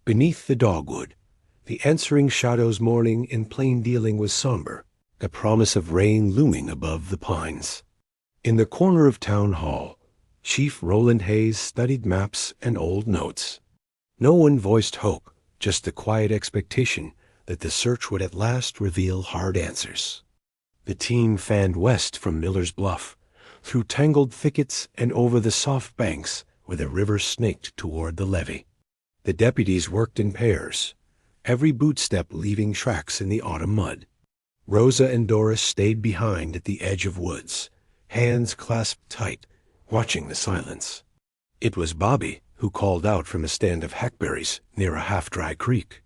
Beneath the dogwood, the answering shadow's morning in plain dealing was somber, the promise of rain looming above the pines. In the corner of Town Hall, Chief Roland Hayes studied maps and old notes. No one voiced hope, just the quiet expectation that the search would at last reveal hard answers. The team fanned west from Miller's Bluff, through tangled thickets and over the soft banks where the river snaked toward the levee. The deputies worked in pairs, every bootstep leaving tracks in the autumn mud. Rosa and Doris stayed behind at the edge of woods, hands clasped tight, watching the silence. It was Bobby who called out from a stand of hackberries near a half-dry creek.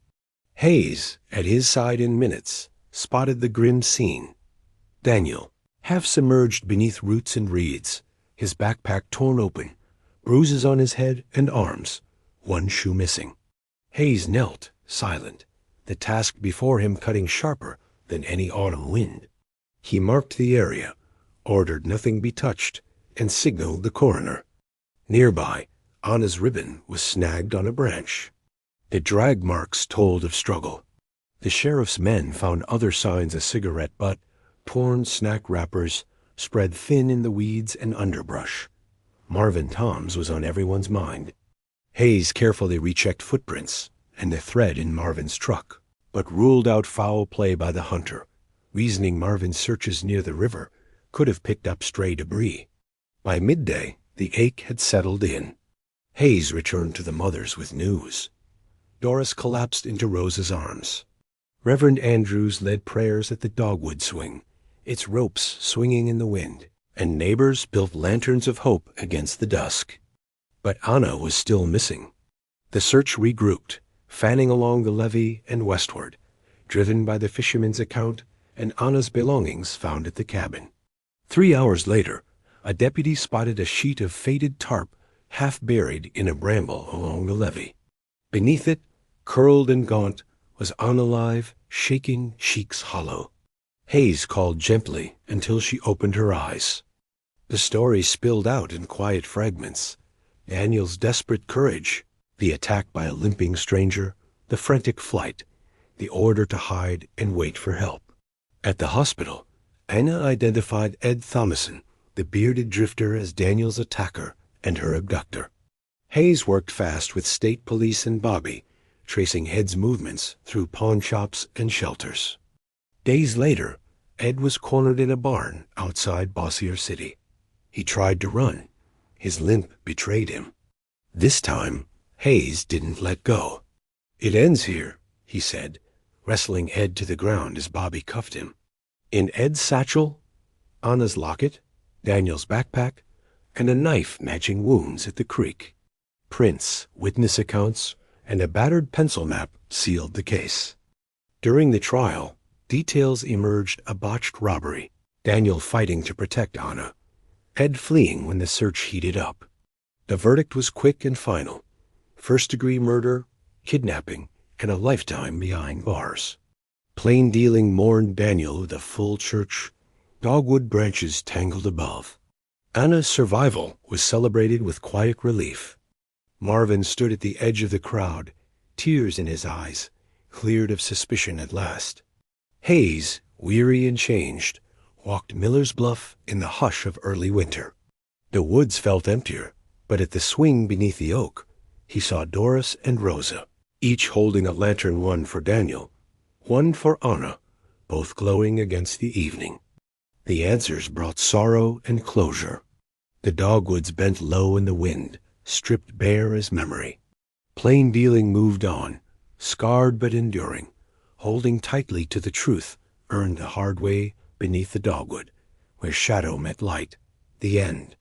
Hayes, at his side in minutes, spotted the grim scene. Daniel, half submerged beneath roots and reeds, his backpack torn open, bruises on his head and arms, one shoe missing. Hayes knelt, silent, the task before him cutting sharper than any autumn wind. He marked the area, ordered nothing be touched, and signaled the coroner. Nearby, Anna's ribbon was snagged on a branch. The drag marks told of struggle. The sheriff's men found other signs: a cigarette butt, torn snack wrappers, spread thin in the weeds and underbrush. Marvin Tom's was on everyone's mind. Hayes carefully rechecked footprints and the thread in Marvin's truck, but ruled out foul play by the hunter, reasoning Marvin's searches near the river could have picked up stray debris. By midday, the ache had settled in. Hayes returned to the mothers with news. Doris collapsed into Rosa's arms. Reverend Andrews led prayers at the dogwood swing, its ropes swinging in the wind, and neighbors built lanterns of hope against the dusk. But Anna was still missing. The search regrouped, fanning along the levee and westward, driven by the fisherman's account and Anna's belongings found at the cabin. 3 hours later, a deputy spotted a sheet of faded tarp half buried in a bramble along the levee. Beneath it, curled and gaunt, was unalive, shaking Sheik's hollow. Hayes called gently until she opened her eyes. The story spilled out in quiet fragments. Daniel's desperate courage, the attack by a limping stranger, the frantic flight, the order to hide and wait for help. At the hospital, Anna identified Ed Thomason, the bearded drifter, as Daniel's attacker and her abductor. Hayes worked fast with state police and Bobby, tracing Ed's movements through pawn shops and shelters. Days later, Ed was cornered in a barn outside Bossier City. He tried to run. His limp betrayed him. This time, Hayes didn't let go. "It ends here," he said, wrestling Ed to the ground as Bobby cuffed him. In Ed's satchel, Anna's locket, Daniel's backpack, and a knife matching wounds at the creek. Prints, witness accounts, and a battered pencil map sealed the case. During the trial, details emerged: a botched robbery, Daniel fighting to protect Anna, Ed fleeing when the search heated up. The verdict was quick and final: first-degree murder, kidnapping, and a lifetime behind bars. Plain dealing mourned Daniel with a full church, dogwood branches tangled above. Anna's survival was celebrated with quiet relief. Marvin stood at the edge of the crowd, tears in his eyes, cleared of suspicion at last. Hayes, weary and changed, walked Miller's Bluff in the hush of early winter. The woods felt emptier, but at the swing beneath the oak, he saw Doris and Rosa, each holding a lantern, one for Daniel, one for Anna, both glowing against the evening. The answers brought sorrow and closure. The dogwoods bent low in the wind, stripped bare as memory. Plain dealing moved on, scarred but enduring, holding tightly to the truth earned the hard way beneath the dogwood, where shadow met light, the end